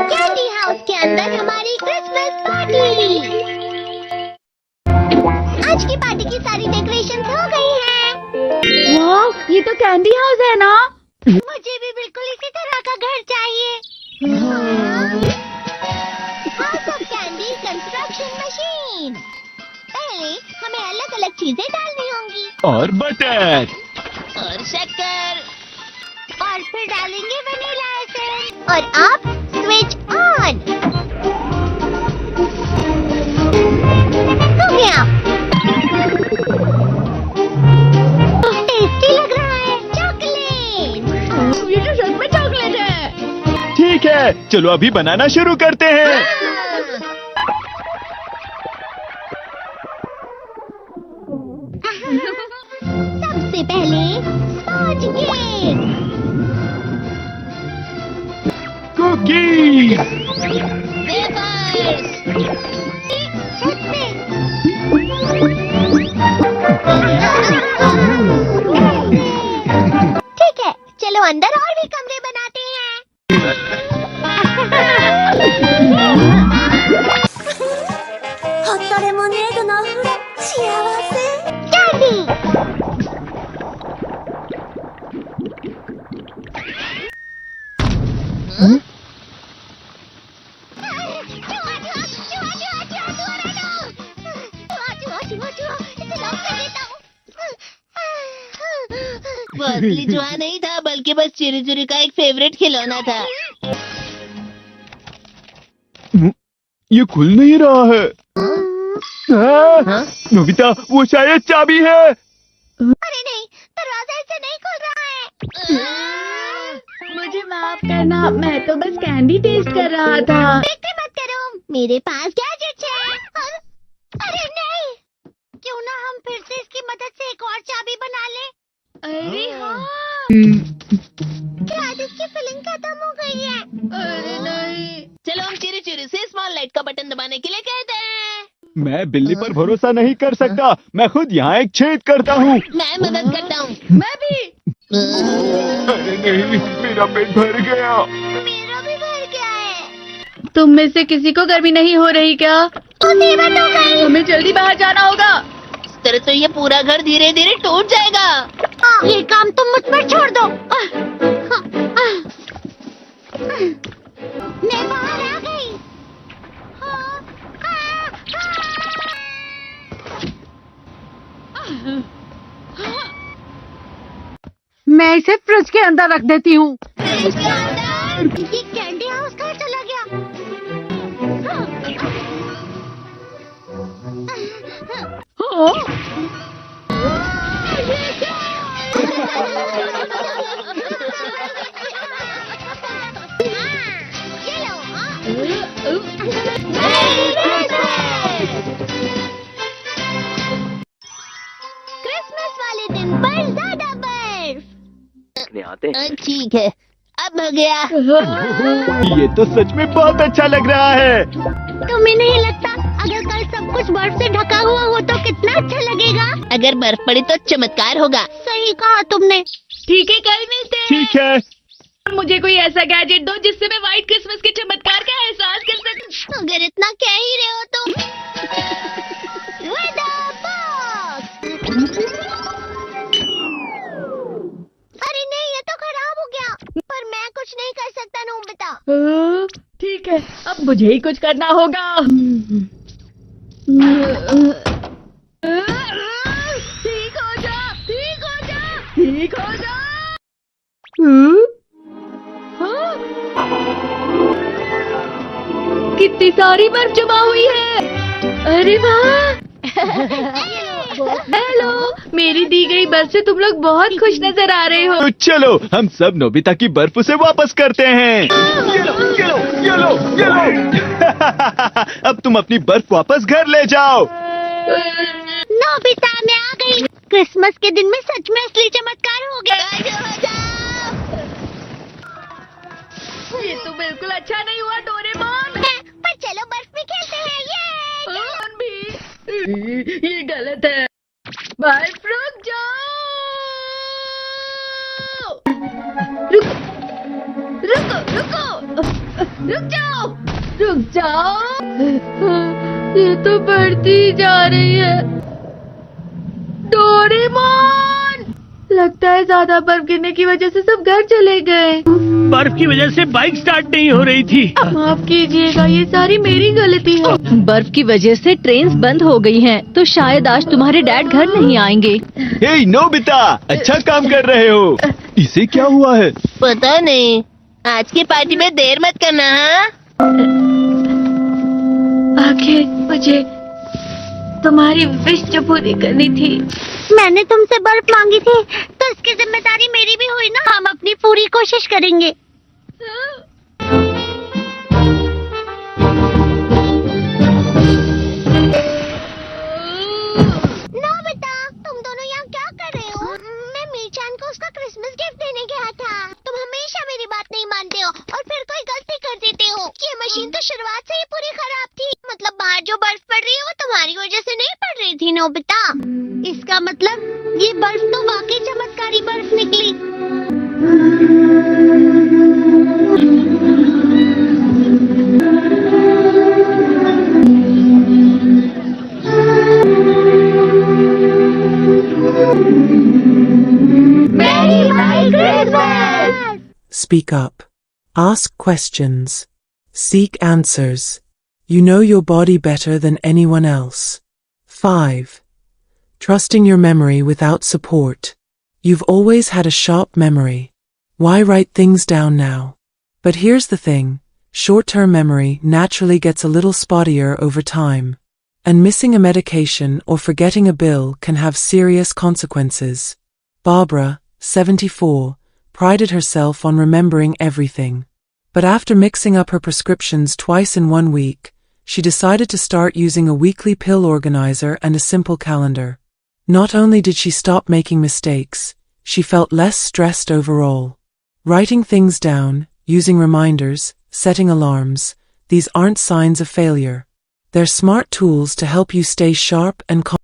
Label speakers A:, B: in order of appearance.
A: Candy house के अंदर हमारी क्रिसमस पार्टी। आज की पार्टी की सारी डेकोरेशन हो गई है।
B: वाह, ये तो कैंडी हाउस है ना?
A: मुझे भी बिल्कुल इसी तरह का घर चाहिए। House of candy construction machine. पहले हमें अलग अलग चीजें डालनी होंगी
C: और बटर
A: और शक्कर, और फिर डालेंगे वनीला एसेंस। और अब स्विच ऑन हो गया। टेस्टी लग रहा है। चॉकलेट,
B: ये तो सच में चॉकलेट है।
C: ठीक है, चलो अभी बनाना शुरू करते हैं।
A: सबसे पहले स्पॉन्ज केक,
C: कुकीज,
A: वेफर्स, छत पे। ठीक है, चलो अंदर और भी कमरे बनाते हैं। कैंडी,
D: वो असली जुआ नहीं था, बल्कि बस चिरी चिरी का एक फेवरेट खिलौना था।
C: ये खुल नहीं रहा है। नोबिता, वो शायद चाबी है।
A: अरे नहीं, दरवाजा ऐसे नहीं खुल रहा है।
B: मुझे माफ करना, मैं तो बस कैंडी टेस्ट कर रहा था।
A: फिक्र मत करो, मेरे पास गैजेट्स है। अरे नहीं, क्यों ना हम फिर से इसकी मदद से एक और चाबी बना लें।
B: अरे हाँ।
A: शायद इसकी फिलिंग खत्म हो गई है।
B: अरे नहीं।
D: चलो हम चिरी चिरी से स्मॉल लाइट का बटन दबाने के लिए कहते हैं।
C: मैं बिल्ली पर भरोसा नहीं कर सकता। मैं खुद यहाँ एक छेद करता हूँ।
D: मैं मदद करता हूँ।
B: मैं भी।
C: अरे नहीं, मेरा पेट भर गया।
A: मेरा भी भर गया है।
B: तुम में से किसी को गर्मी नहीं हो रही क्या?
A: मुसीबत हो गई।
B: हमें जल्दी बाहर जाना होगा।
D: इस तरह तो ये पूरा घर धीरे धीरे टूट जाएगा।
A: ये काम तुम मुझ पर छोड़ दो। मैं बाहर आ गई।
B: मैं इसे फ्रिज के अंदर रख देती हूँ।
A: इसके अंदर ये कैंडी हाउस कहाँ चला गया? ये लो। क्रिसमस वाले दिन पर ज्यादा बर्फ।
D: ठीक है, अब हो गया।
C: ये तो सच में बहुत अच्छा लग रहा है।
A: तुम्हें नहीं लगता अगर कल सब कुछ बर्फ से ढका हुआ हो तो कितना अच्छा लगेगा?
D: अगर बर्फ पड़ी तो चमत्कार होगा।
A: सही कहा तुमने।
B: ठीक है, कल मिलते हैं।
C: ठीक है।
B: मुझे कोई ऐसा गैजेट दो जिससे मैं व्हाइट क्रिसमस के चमत्कार का एहसास कर सकूं।
A: अगर इतना कह ही रहे हो तो वेदर बॉक्स। अरे नहीं, ये तो खराब हो गया। पर मैं कुछ नहीं कर सकता नोबिता।
B: ठीक है, अब मुझे ही कुछ करना होगा। ठीक हो जा, ठीक हो जा, ठीक हो जा। हाँ? कितनी सारी बर्फ जमा हुई है। अरे वाह। हेलो, मेरी दी गई बर्फ से तुम लोग बहुत खुश नजर आ रहे हो।
C: तो चलो हम सब नोबिता की बर्फ उसे वापस करते हैं। ये लो, ये लो, ये लो, ये लो। अब तुम अपनी बर्फ वापस घर ले जाओ।
A: नोबिता, मैं आ गई। क्रिसमस के दिन में सच में असली चमत्कार हो गया।
B: ये तो बिल्कुल अच्छा नहीं हुआ डोरेमोन।
A: पर चलो बर्फ में खेलते हैं। ये
B: डोरेमोन भी। ये गलत है। बर्फ रुक जाओ। रुको रुको रुको। रुक जाओ, रुक जाओ। ये तो बढ़ती जा रही है। डोरेमोन, लगता है ज्यादा बर्फ गिरने की वजह से सब घर चले गए।
E: बर्फ की वजह से बाइक स्टार्ट नहीं हो रही थी।
B: माफ कीजिएगा, ये सारी मेरी गलती है।
F: बर्फ की वजह से ट्रेन्स बंद हो गई हैं, तो शायद आज तुम्हारे डैड घर नहीं आएंगे।
C: हे नोबिता, अच्छा काम कर रहे हो। इसे क्या हुआ है?
D: पता नहीं, आज की पार्टी में देर मत करना। हाँ,
B: आखिर मुझे तुम्हारी विश जो पूरी करनी थी।
A: मैंने तुमसे बर्फ मांगी थी, तो इसकी जिम्मेदारी मेरी भी हुई ना। हम अपनी पूरी कोशिश करेंगे। नोबिता, तुम दोनों यहाँ क्या कर रहे हो? मैं मीरचान को उसका क्रिसमस गिफ्ट देने गया था। तुम हमेशा मेरी बात नहीं मानते हो और फिर कोई गलती कर देते हो। ये मशीन तो शुरुआत से ही पूरी खराब थी। मतलब बाहर जो बर्फ पड़ रही है वो तुम्हारी वजह से नहीं पड़ रही थी नोबिता। इसका मतलब ये बर्फ तो वाकई चमत्कारी बर्फ निकली। Merry Christmas!
G: Speak up. Ask questions. Seek answers. You know your body better than anyone else. 5. Trusting your memory without support. You've always had a sharp memory. Why write things down now? But here's the thing. Short-term memory naturally gets a little spottier over time. And missing a medication or forgetting a bill can have serious consequences. Barbara, 74, prided herself on remembering everything. But after mixing up her prescriptions twice in 1 week, she decided to start using a weekly pill organizer and a simple calendar. Not only did she stop making mistakes, she felt less stressed overall. Writing things down, using reminders, setting alarms, these aren't signs of failure. They're smart tools to help you stay sharp and calm.